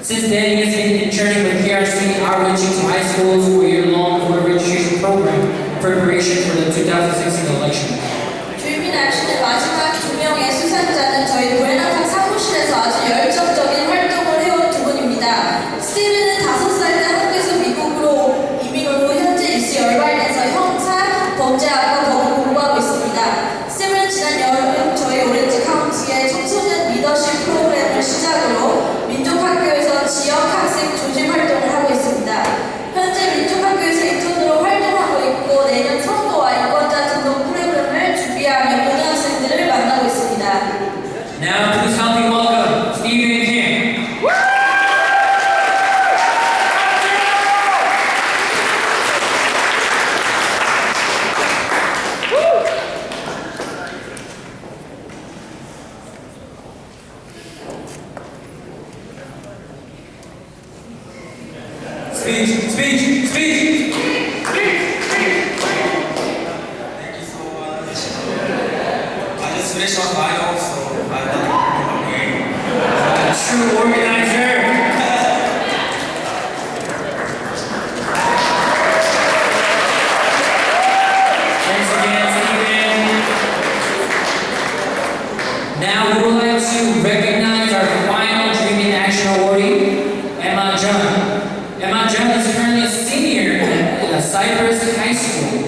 Since then, he has been interning with KRC, outreaching to high schools for a year-long voter registration program in preparation for the 2016 election. 주민 액션의 마지막 두 명의 수상자는 저희 고려나탕 사무실에서 아주 열정적인 활동을 해온 두 분입니다. 스티븐은 5살 때 한국에서 미국으로 이민 온 후 현재 UC 얼바인에서 형사, 범죄학과 법을 공부하고 있습니다. 스티븐은 지난 여름 저희 오렌지 카운티의 청소년 리더십 프로그램을 시작으로 민족학교에서 지역 학생 조직 활동을 하고 있습니다. 현재 민족학교에서 인턴으로 활동하고 있고 내년 선거와 유권자 등록 프로그램을 준비하며 고등학생들을 만나고 있습니다. Now, please help me welcome Steven and Kim. Speech. Thank you so much. I just finished my finals, so I have nothing to complain. True organizer. Thanks again, Steven. Now we would like to recognize our final Dream in Action awardee, Emma Jung. Emma Jung is currently a senior at Cypress High School.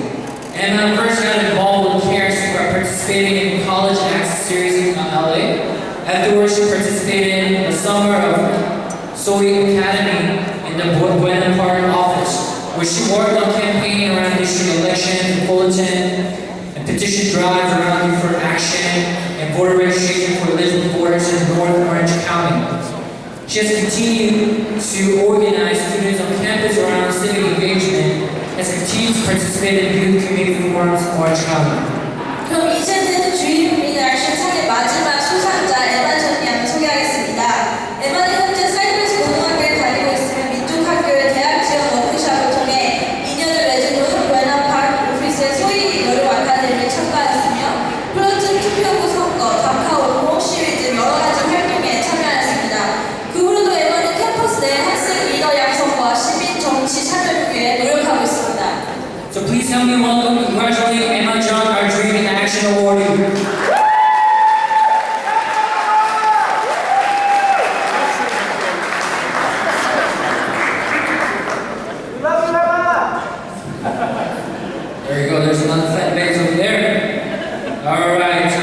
Emma first got involved with KRC by participating in College Access Series in LA. Afterwards, she participated in the summer of Soy Academy in the Buena Park office, where she worked on campaigning around district elections, bulletin, and petition drives around Youth for Action and voter registration for eligible voters in North Orange County. She has continued to organize students on campus around civic engagement and has continued to participate in youth community forums in Orange County. 그럼 이제는 주인민 액션상의 마지막 수상자 에마 전 양을 소개하겠습니다. 에마는 현재 사이프러스 고등학교에 다니고 있으며 민족학교의 대학 지원 워크숍을 통해 2년을 맺은 후 부에나파크 오피스의 소위 여름 아카데미에 참가하였으며 플러튼 투표구 선거, 다카오 옹호 시위 등 여러 가지 활동에 참여하였습니다. 그 후로도 에마는 캠퍼스 내 학생 리더 양성과 시민 정치 참여를 위해 노력하고 있습니다. So please help me welcome, congratulate Emma Jung, our Dream in Action awardee. There you go, there's another fat bags over there. Alright,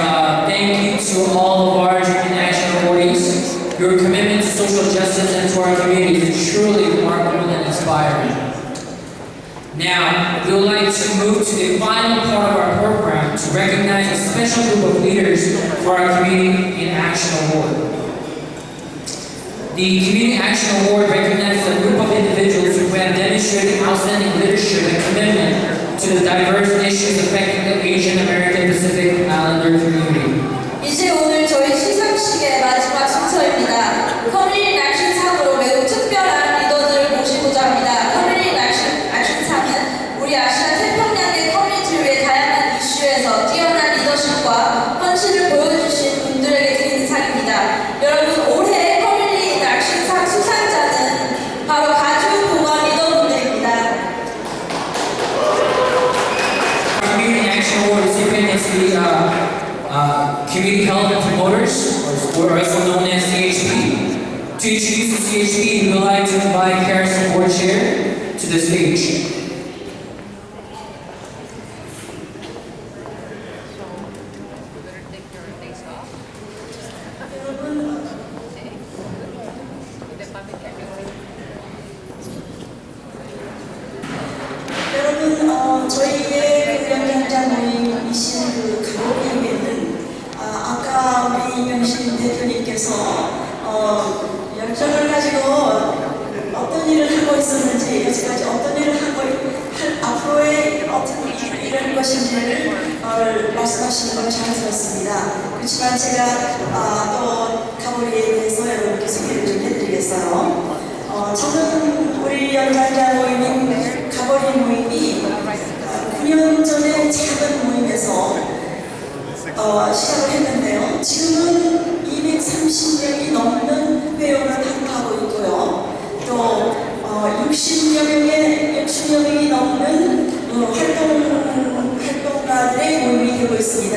thank you to all of our Dream in Action awardees. Your commitment to social justice and to our community is truly remarkable and inspiring. Now, we would like to move to the final part of our program to recognize a special group of leaders for our Community in Action Award. The Community Action Award recognizes a group of individuals who have demonstrated outstanding leadership and commitment to the diverse issues affecting the Asian American Pacific Islander community. 이제 오늘 저희 시상식의 마지막 순서입니다. 커뮤니티 액션상으로 매우 특별한 리더들을 모시고자 합니다. 커뮤니티 액션상은 우리 아시아 태평양의 커뮤니티를 위해 다양한 이슈에서 뛰어난 리더십과 헌신을 보여주신 분들에게 드리는 상입니다. 여러분, 올해 커뮤니티 액션상 수상자는 바로 가주 공원 리더분들입니다. Community Action Award recipient is the Community Health Promoters, or also known as CHP. To introduce the CHP, we would like to invite KRC Board Chair to the stage. 여러분, 저희의 연장자 모임이신 그 가로리에는 아까 우리 이명신 대표님께서 열정을 가지고 어떤 일을 하고 있었는지, 여지까지 어떤 일을 하고 앞으로의 어떤 일을 할 것인지를 말씀하시는 걸 잘 들었습니다. 그렇지만 제가 또 가보리에 대해서 여러분께 소개를 좀 해드리겠어요. 저는 우리 연장자 모임인 가보리 모임이 9년 전에 작은 모임에서 시작을 했는데요. 지금은 230명이 넘는 회원을 하고 있고요. 또 60여 명이 넘는 활동가들의 모임이 되고 있습니다.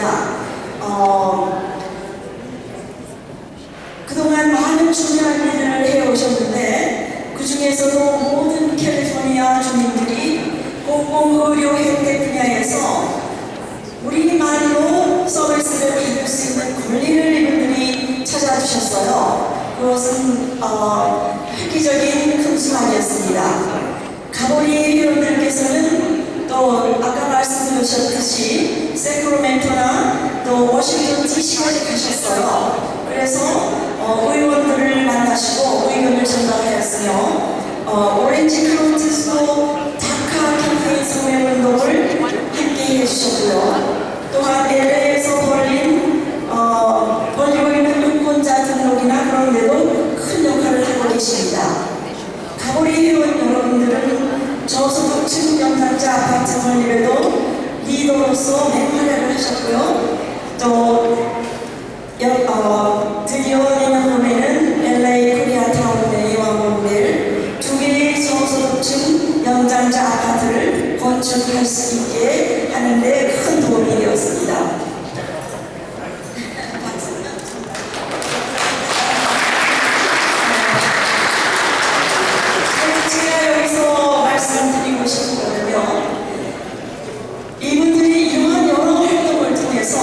그동안 많은 중요한 일을 해오셨는데 그 중에서도 모든 캘리포니아 주민들이 공공의료 혜택 분야에서 우리말로 서비스를 받을 수 있는 권리를 이분들이 찾아주셨어요. 그것은 획기적인 큰 수확이었습니다. 가보리 회원들께서는 또 아까 말씀드렸듯이 세크라멘토나 또 워싱턴 DC까지 가셨어요. 그래서 의원들을 만나시고 의견을 전달하였으며 오렌지 카운티에서도 다카 캠페인 성명운동을 함께 해주셨고요. 또한 LA에서 벌리고 있는 유권자 등록이나 그런 데도 큰 역할을 하고 계십니다. 가보리 회원 여러분들은 저소득층 연장자 아파트 건립에도 리더로서 맹활약을 하셨고요. 또 드디어 내년 봄에는 LA 코리아타운의 왕복을 2개의 저소득층 연장자 아파트를 건축할 수 있게 하는 데 큰 도움이 되었습니다. 제가 여기서 말씀드리고 싶은 거는요. 이분들이 이러한 여러 활동을 통해서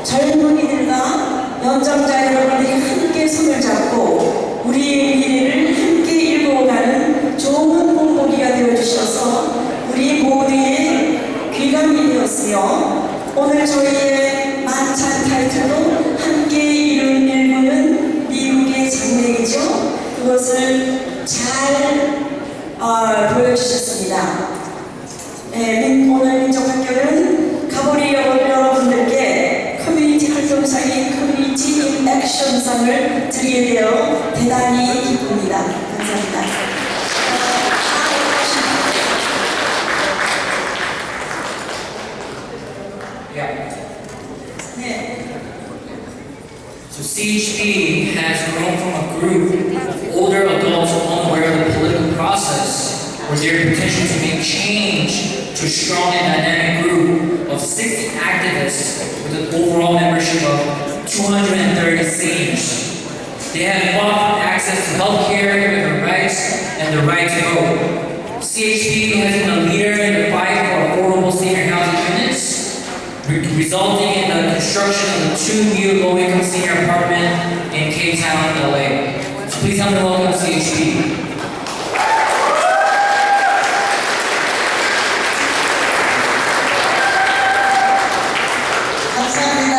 젊은이들과 연장자 여러분들이 함께 손을 잡고 우리의 미래를 함께 일궈가는 좋은 본보기가 되어주셔서 우리 모두의 귀감이 되었으며 오늘 저희의 만찬 타이틀도 함께 일구는 미국의 장래이죠. 그것을 잘 보여주셨습니다. 오늘 민족학교는 가보리 여러분들께 커뮤니티 활동상인 커뮤니티 인 액션상을 드리게 되어 대단히 기쁩니다. 감사합니다. So CHP has grown from a group of older adults unaware of the political process, or their potential to make change, to a strong and dynamic group of 60 activists with an overall membership of 230 seniors. They have fought for access to healthcare, human rights, and the right to vote. CHP has been a leader in the fight for affordable senior housing units, resulting in the construction of 2 new low-income senior apartments in Cape Town, LA. So please help me welcome CHP. 감사합니다.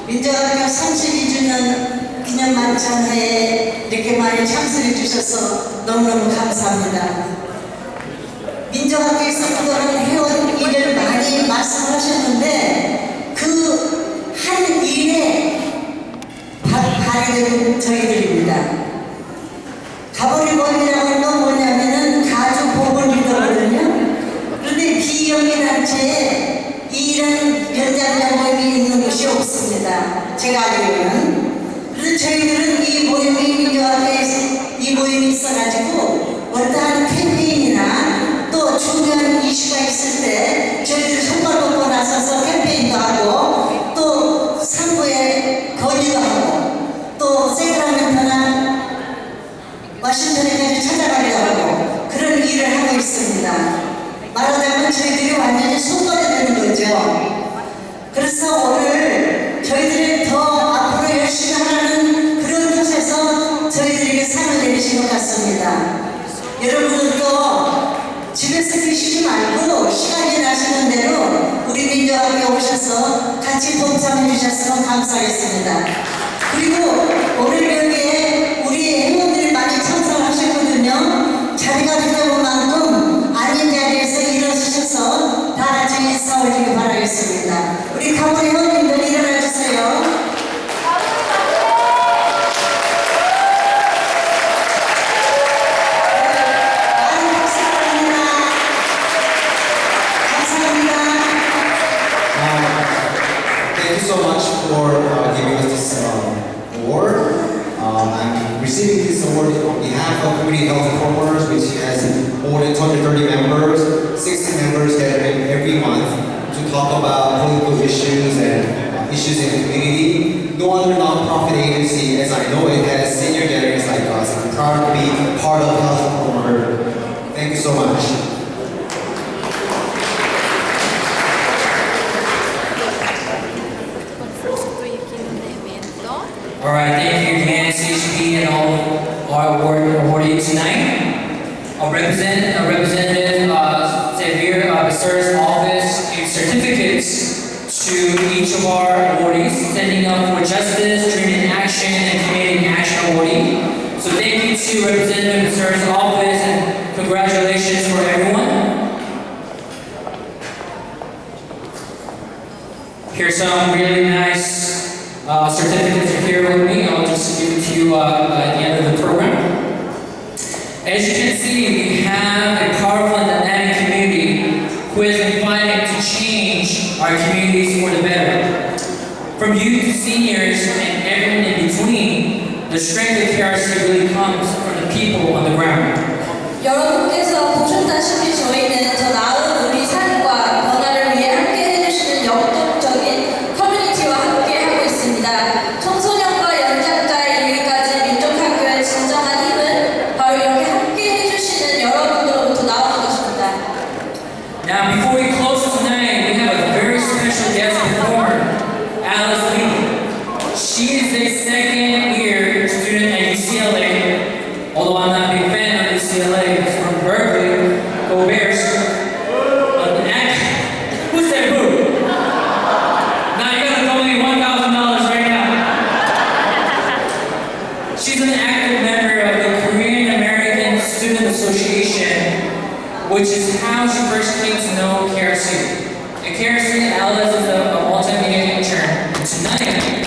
민족학교 32주년 기념 만찬회에 이렇게 많이 참석해 주셔서 너무너무 감사합니다. 민족학교에서 그동안 해온 일을 많이 말씀하셨는데 그 한 일에 발휘된 저희들입니다. 가보리 모임이라고 하는 건 뭐냐면은 가주 복을 믿거든요. 그런데 비영리단체에 이런 연장자 모임이 있는 곳이 없습니다. 제가 알기로는. 그래서 저희들은 이 모임이 민족학교에서 이 모임이 있어가지고 어떠한 캠페인이나 또 중요한 이슈가 있을 때 저희들이 손발 놓고 나서서 캠페인도 하고 또 상부에 건의도 하고 또 세크라멘토나 워싱턴에까지 찾아가기도 하고 그런 일을 하고 있습니다. 말하자면 저희들이 완전히 손발이 되는 거죠. 그래서 오늘 저희들이 더 앞으로 열심히 하라는 그런 뜻에서 저희들에게 상을 내리신 것 같습니다. 여러분들도 집에서 계시지 말고 시간이 나시는 대로 우리 민족학교에 오셔서 같이 동참해 주셨으면 감사하겠습니다. 그리고 오늘 여기에 우리 회원들이 많이 참석하시고 하겠습니다. 우리 가보리 회원님들 일어나 주세요. Thank you so much for giving us this award. I'm receiving this award on behalf of Community Health Performers, which has more than 230 members, 60 members gathering every month to talk about political issues and issues in the community. No other nonprofit agency, as I know it, has senior gatherings like us. I'm proud to be part of Health Performer. Thank you so much. All right, thank you, HB, and all our awardees tonight. A representative, Xavier Becerra's office gives certificates to each of our awardees, Standing Up for Justice, Dream in Action, and Community Action awardee. So thank you to Representative Becerra's office, and congratulations for everyone. Here's some really nice certificates are here with me. I'll just give it to you at the end of the program. As you can see, we have a powerful and dynamic community who is invited to change our communities for the better. From youth to seniors and everyone in between, the strength of KRC really comes from the people on the ground. 여러분께서 보셨다시피 저희는 더 나은 우리 삶과 변화를 위해 함께 해주시는 역동적인 커뮤니티와 함께 하고 있습니다. 청소년과 연장자에 이르기까지 민족학교의 진정한 힘은 바로 이렇게 함께 해주시는 여러분들로부터 나오는 것입니다. Now, before we close tonight, we have a very special guest performer, Alice Lee. She is a second-year student at UCLA, although I'm not a big fan of UCLA. It's from Berkeley. Go Bears. Who's that boo? Now you gotta throw me $1,000 right now. She's an active member of the Korean American Student Association, which is how she first came to know KRC. At KRC, Alice is a multimedia intern. And tonight,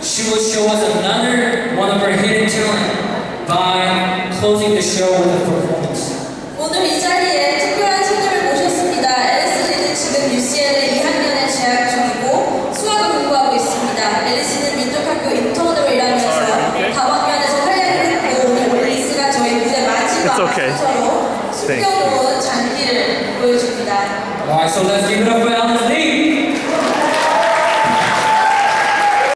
she will show us another one of her hidden talent by closing the show with a performance.